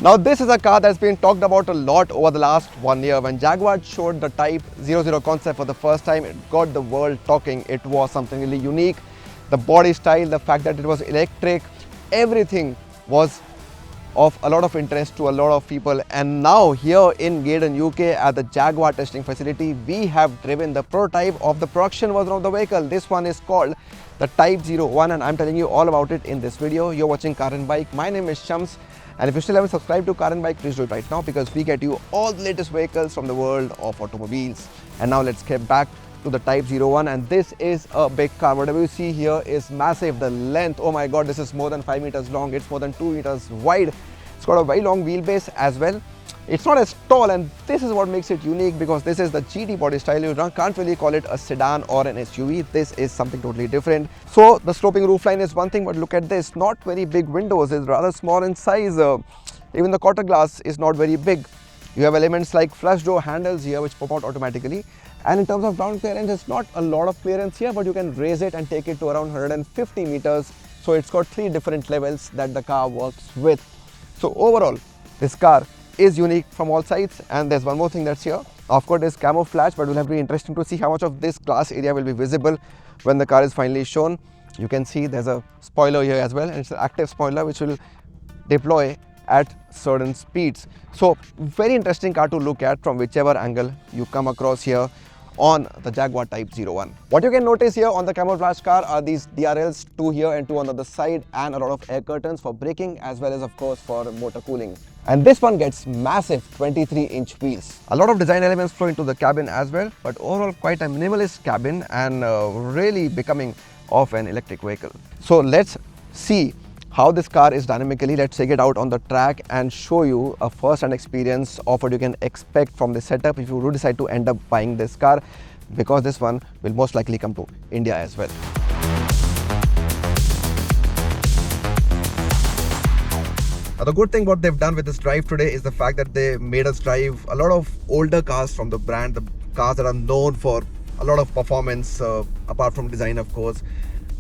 Now this is a car that's been talked about a lot over the last 1 year. When Jaguar showed the Type 00 concept for the first time, it got the world talking. It was something really unique. The body style, the fact that it was electric, everything was of a lot of interest to a lot of people. And now here in Gaydon UK at the Jaguar testing facility, we have driven the prototype of the production version of the vehicle. This one is called the Type 01 and I'm telling you all about it in this video. You're watching Car and Bike. My name is Shams. And if you still haven't subscribed to Car and Bike, please do it right now because we get you all the latest vehicles from the world of automobiles. And now let's get back to the Type 01, and this is a big car. Whatever you see here is massive. The length, oh my god, this is more than 5 meters long. It's more than 2 meters wide. It's got a very long wheelbase as well. It's not as tall, and this is what makes it unique because this is the GT body style. You can't really call it a sedan or an SUV. This is something totally different. So the sloping roofline is one thing, but look at this. Not very big windows. It's rather small in size. Even the quarter glass is not very big. You have elements like flush door handles here which pop out automatically. And in terms of ground clearance, it's not a lot of clearance here, but you can raise it and take it to around 150 meters. So it's got 3 different levels that the car works with. So overall, this car is unique from all sides. And there's one more thing that's here. Of course, it's camouflage, but it will have to be interesting to see how much of this glass area will be visible when the car is finally shown. You can see there's a spoiler here as well, and it's an active spoiler which will deploy at certain speeds. So very interesting car to look at from whichever angle you come across here on the Jaguar Type 01. What you can notice here on the camouflage car are these DRLs, 2 here and 2 on the other side, and a lot of air curtains for braking as well as of course for motor cooling. And this one gets massive 23-inch wheels. A lot of design elements flow into the cabin as well, but overall quite a minimalist cabin and really becoming of an electric vehicle. So let's see how this car is dynamically. Let's take it out on the track and show you a first-hand experience of what you can expect from this setup if you do decide to end up buying this car, because this one will most likely come to India as well. Now, the good thing what they've done with this drive today is the fact that they made us drive a lot of older cars from the brand, the cars that are known for a lot of performance, apart from design of course,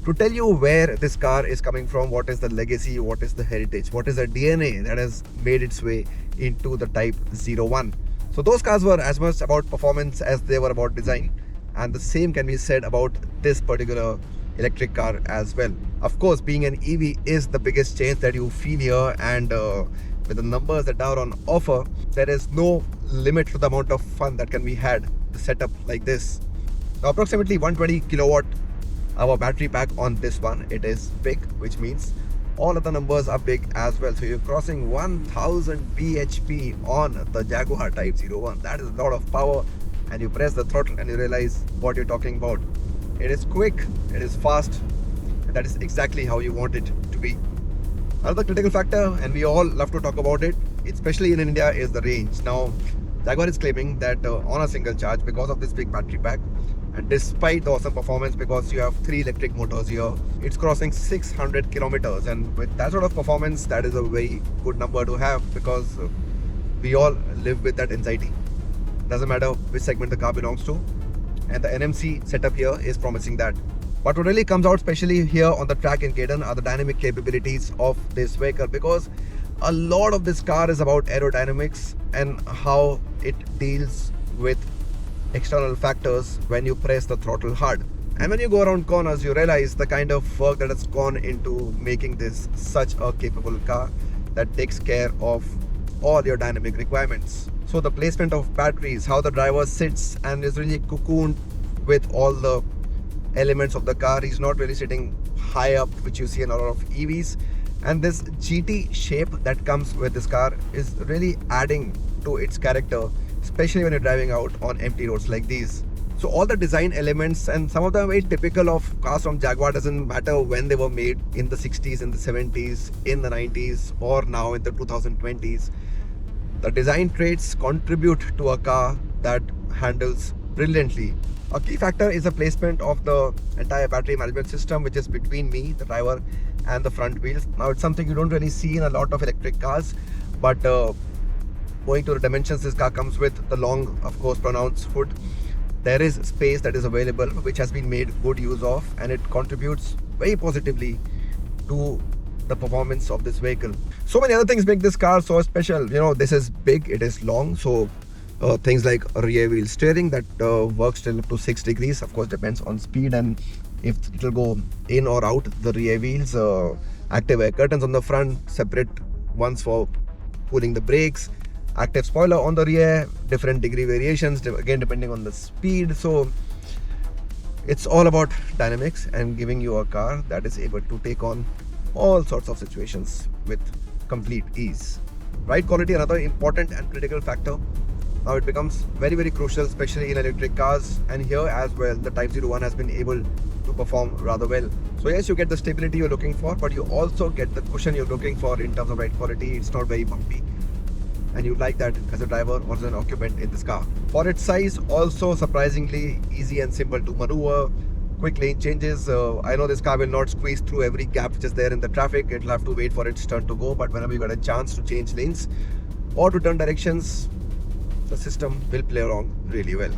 to tell you where this car is coming from, what is the legacy, what is the heritage, what is the DNA that has made its way into the Type 01. So those cars were as much about performance as they were about design, and the same can be said about this particular electric car as well. Of course, being an EV is the biggest change that you feel here, and with the numbers that are on offer, there is no limit to the amount of fun that can be had to set up like this. Now, approximately 120 kilowatt our battery pack on this one. It is big, which means all of the numbers are big as well. So you're crossing 1000 bhp on the Jaguar Type 01. That is a lot of power, and you press the throttle and you realize what you're talking about. It is quick, it is fast, and that is exactly how you want it to be. Another critical factor, and we all love to talk about it, especially in India, is the range. Now Jaguar is claiming that on a single charge, because of this big battery pack, and despite the awesome performance, because you have 3 electric motors here, it's crossing 600 kilometers. And with that sort of performance, that is a very good number to have, because we all live with that anxiety. Doesn't matter which segment the car belongs to, and the NMC setup here is promising that. But what really comes out, especially here on the track in Gaydon, are the dynamic capabilities of this vehicle, because a lot of this car is about aerodynamics and how it deals with external factors when you press the throttle hard. And when you go around corners, you realize the kind of work that has gone into making this such a capable car that takes care of all your dynamic requirements. So the placement of batteries, how the driver sits and is really cocooned with all the elements of the car. He's not really sitting high up, which you see in a lot of EVs. And this GT shape that comes with this car is really adding to its character, especially when you're driving out on empty roads like these. So all the design elements, and some of them are very typical of cars from Jaguar, doesn't matter when they were made, in the 60s, in the 70s, in the 90s, or now in the 2020s. The design traits contribute to a car that handles brilliantly. A key factor is the placement of the entire battery management system, which is between me, the driver, and the front wheels. Now it's something you don't really see in a lot of electric cars, but going to the dimensions this car comes with, the long, of course, pronounced hood, there is space that is available, which has been made good use of, and it contributes very positively to the performance of this vehicle. So many other things make this car so special. You know, this is big, it is long, so things like rear wheel steering that works till up to 6 degrees. Of course, depends on speed and if it will go in or out the rear wheels. Active air curtains on the front, separate ones for pulling the brakes, active spoiler on the rear, different degree variations again depending on the speed. So it's all about dynamics and giving you a car that is able to take on all sorts of situations with complete ease. Ride quality, another important and critical factor. Now it becomes very, very crucial, especially in electric cars, and here as well the Type 01 has been able to perform rather well. So yes, you get the stability you're looking for, but you also get the cushion you're looking for in terms of ride quality. It's not very bumpy, and you like that as a driver or as an occupant in this car. For its size, also surprisingly easy and simple to maneuver. Quick lane changes. I know this car will not squeeze through every gap which is there in the traffic. It'll have to wait for its turn to go, but whenever you get a chance to change lanes or to turn directions, the system will play along really well.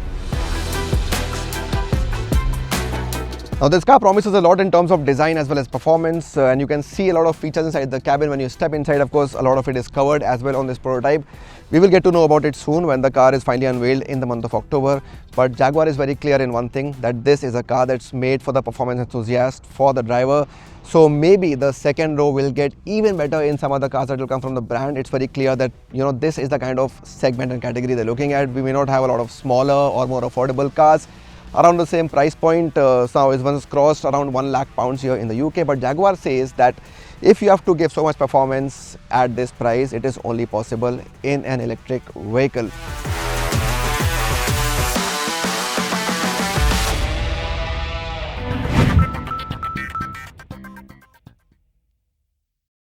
Now this car promises a lot in terms of design as well as performance, and you can see a lot of features inside the cabin. When you step inside, of course, a lot of it is covered as well on this prototype. We will get to know about it soon when the car is finally unveiled in the month of October. But Jaguar is very clear in one thing, that this is a car that's made for the performance enthusiast, for the driver. So maybe the second row will get even better in some other cars that will come from the brand. It's very clear that, you know, this is the kind of segment and category they're looking at. We may not have a lot of smaller or more affordable cars around the same price point. Now it once crossed around 1 lakh pounds here in the UK, but Jaguar says that if you have to give so much performance at this price, it is only possible in an electric vehicle.